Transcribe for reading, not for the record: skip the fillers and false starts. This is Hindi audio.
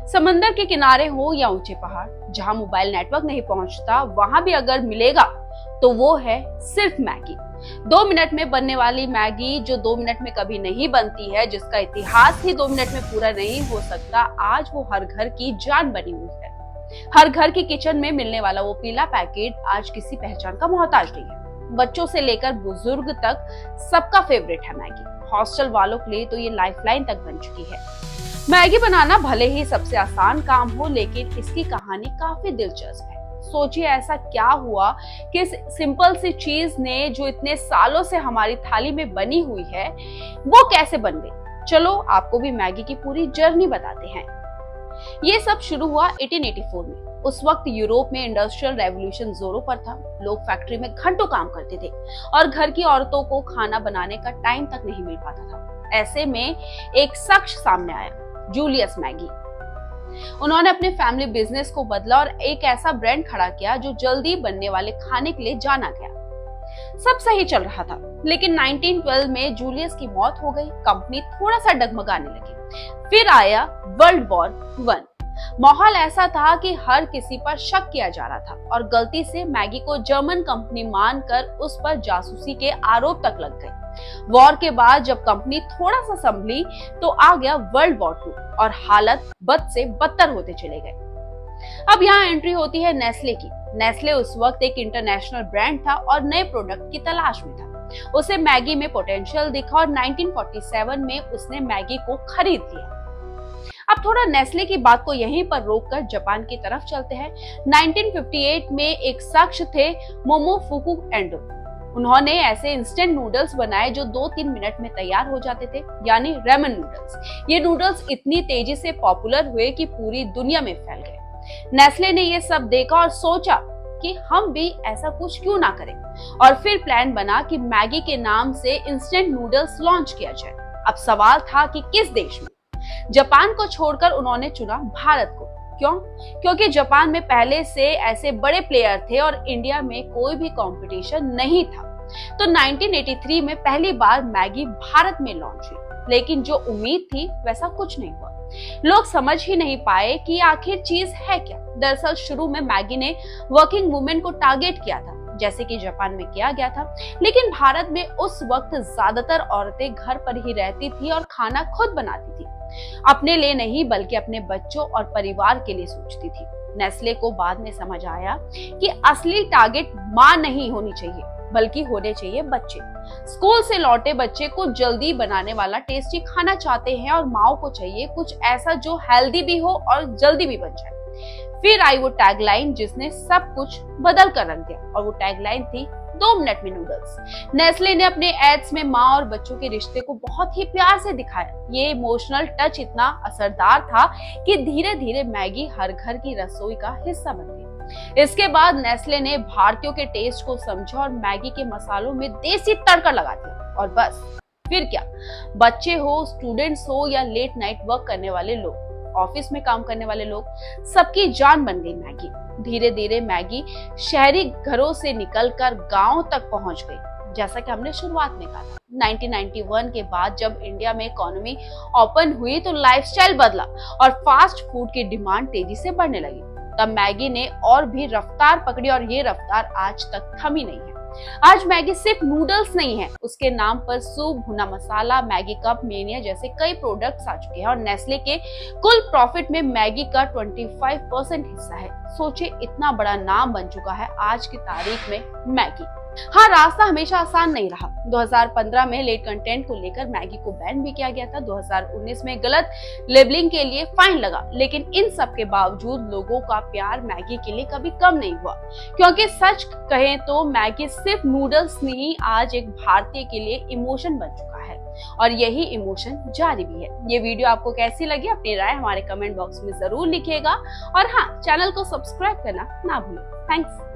समंदर के किनारे हो या ऊंचे पहाड़, जहां मोबाइल नेटवर्क नहीं पहुंचता, वहां भी अगर मिलेगा तो वो है सिर्फ मैगी। 2 मिनट में बनने वाली मैगी, जो 2 मिनट में कभी नहीं बनती है, जिसका इतिहास ही 2 मिनट में पूरा नहीं हो सकता, आज वो हर घर की जान बनी हुई है। हर घर की किचन में मिलने वाला वो पीला पैकेट आज किसी पहचान का मोहताज नहीं है। बच्चों से लेकर बुजुर्ग तक सबका फेवरेट है मैगी। हॉस्टल वालों के लिए तो ये लाइफलाइन तक बन चुकी है। मैगी बनाना भले ही सबसे आसान काम हो, लेकिन इसकी कहानी काफी दिलचस्प है। सोचिए ऐसा क्या हुआ कि इस सिंपल सी चीज ने, जो इतने सालों से हमारी थाली में बनी हुई है, वो कैसे बन गई। चलो आपको भी मैगी की पूरी जर्नी बताते हैं। ये सब शुरू हुआ 1884 में। उस वक्त यूरोप में इंडस्ट्रियल रेवोल्यूशन जोरों पर था। लोग फैक्ट्री में घंटों काम करते थे और घर की औरतों को खाना बनाने का टाइम तक नहीं मिल पाता था। ऐसे में एक शख्स सामने आया, जूलियस मैगी। उन्होंने अपने फैमिली बिजनेस को बदला और एक ऐसा ब्रांड खड़ा किया जो जल्दी बनने वाले खाने के लिए जाना गया। सब सही चल रहा था, लेकिन 1912 में जूलियस की मौत हो गई। कंपनी थोड़ा सा डगमगाने लगी। फिर आया वर्ल्ड वॉर 1। माहौल ऐसा था कि हर किसी पर शक किया जा रहा था और गलती से मैगी को जर्मन कंपनी मानकर उस पर जासूसी के आरोप तक लग गए। वॉर के बाद जब कंपनी थोड़ा सा संभली तो आ गया वर्ल्ड वॉर 2 और हालत बद से बदतर होते चले गए। अब यहाँ एंट्री होती है नेस्ले की। नेस्ले उस वक्त एक इंटरनेशनल ब्रांड था और नए प्रोडक्ट की तलाश में था। उसे मैगी में पोटेंशियल दिखा और 1947 में उसने मैगी को खरीद लिया। अब थोड़ा नेस्ले की बात को यहीं पर रोककर जापान की तरफ चलते हैं। 1958 में एक शख्स थे, मोमोफुकु एंडो। उन्होंने ऐसे इंस्टेंट नूडल्स बनाए जो 2-3 मिनट में तैयार हो जाते थे, यानी रेमन नूडल्स। ये नूडल्स इतनी तेजी से पॉपुलर हुए कि पूरी दुनिया में फैल गए। नेस्ले ने ये सब देखा और सोचा कि हम भी ऐसा कुछ क्यों ना करें, और फिर प्लान बना कि मैगी के नाम से इंस्टेंट नूडल्स लॉन्च किया जाए। अब सवाल था कि किस देश में। जापान को छोड़कर उन्होंने चुना भारत को। क्यों? क्योंकि जापान में पहले से ऐसे बड़े प्लेयर थे और इंडिया में कोई भी कंपटीशन नहीं था। तो 1983 में पहली बार मैगी भारत में लॉन्च हुई, लेकिन जो उम्मीद थी वैसा कुछ नहीं हुआ। लोग समझ ही नहीं पाए कि आखिर चीज है क्या। दरअसल शुरू में मैगी ने वर्किंग वुमेन को टारगेट किया था, जैसे कि जापान में किया गया था, लेकिन भारत में उस वक्त ज्यादातर औरतें घर पर ही रहती थी और खाना खुद बनाती थी। अपने लिए नहीं, बल्कि अपने बच्चों और परिवार के लिए सोचती थी। नेस्ले को बाद में समझ आया कि असली टारगेट मां नहीं होनी चाहिए, बल्कि होने चाहिए बच्चे। स्कूल से लौटे बच्चे को जल्दी बनाने वाला टेस्टी खाना चाहते हैं और माओ को चाहिए कुछ ऐसा जो हेल्दी भी हो और जल्दी भी बन जाए। फिर आई वो टैगलाइन जिसने सब कुछ बदल कर रख दिया, और वो टैगलाइन थी 2 मिनट में नूडल्स। नेस्ले ने अपने एड्स में माँ और बच्चों के रिश्ते को बहुत ही प्यार से दिखाया। ये इमोशनल टच इतना असरदार था कि धीरे धीरे मैगी हर घर की रसोई का हिस्सा बन गई। इसके बाद नेस्ले ने भारतीयों के टेस्ट को समझा और मैगी के मसालों में देसी तड़का लगा दिया, और बस फिर क्या, बच्चे हो, स्टूडेंट्स हो या लेट नाइट वर्क करने वाले लोग, ऑफिस में काम करने वाले लोग, सबकी जान बन गई मैगी। धीरे धीरे मैगी शहरी घरों से निकलकर गांव तक पहुंच गई, जैसा कि हमने शुरुआत में कहा था। 1991 के बाद जब इंडिया में इकोनॉमी ओपन हुई तो लाइफस्टाइल बदला और फास्ट फूड की डिमांड तेजी से बढ़ने लगी। तब मैगी ने और भी रफ्तार पकड़ी और ये रफ्तार आज तक थमी नहीं है। आज मैगी सिर्फ नूडल्स नहीं है, उसके नाम पर सूप, भुना मसाला, मैगी कप, मेनिया जैसे कई प्रोडक्ट्स आ चुके हैं और नेस्ले के कुल प्रॉफिट में मैगी का 25% हिस्सा है। सोचिए, इतना बड़ा नाम बन चुका है आज की तारीख में मैगी। हाँ, रास्ता हमेशा आसान नहीं रहा। 2015 में लेट कंटेंट को लेकर मैगी को बैन भी किया गया था। 2019 में गलत लेबलिंग के लिए फाइन लगा, लेकिन इन सब के बावजूद लोगों का प्यार मैगी के लिए कभी कम नहीं हुआ। क्योंकि सच कहें तो मैगी सिर्फ नूडल्स नहीं, आज एक भारतीय के लिए इमोशन बन चुका है, और यही इमोशन जारी भी है। ये वीडियो आपको कैसी लगी, अपनी राय हमारे कमेंट बॉक्स में जरूर लिखिएगा, और हाँ, चैनल को सब्सक्राइब करना ना भूलें। थैंक्स।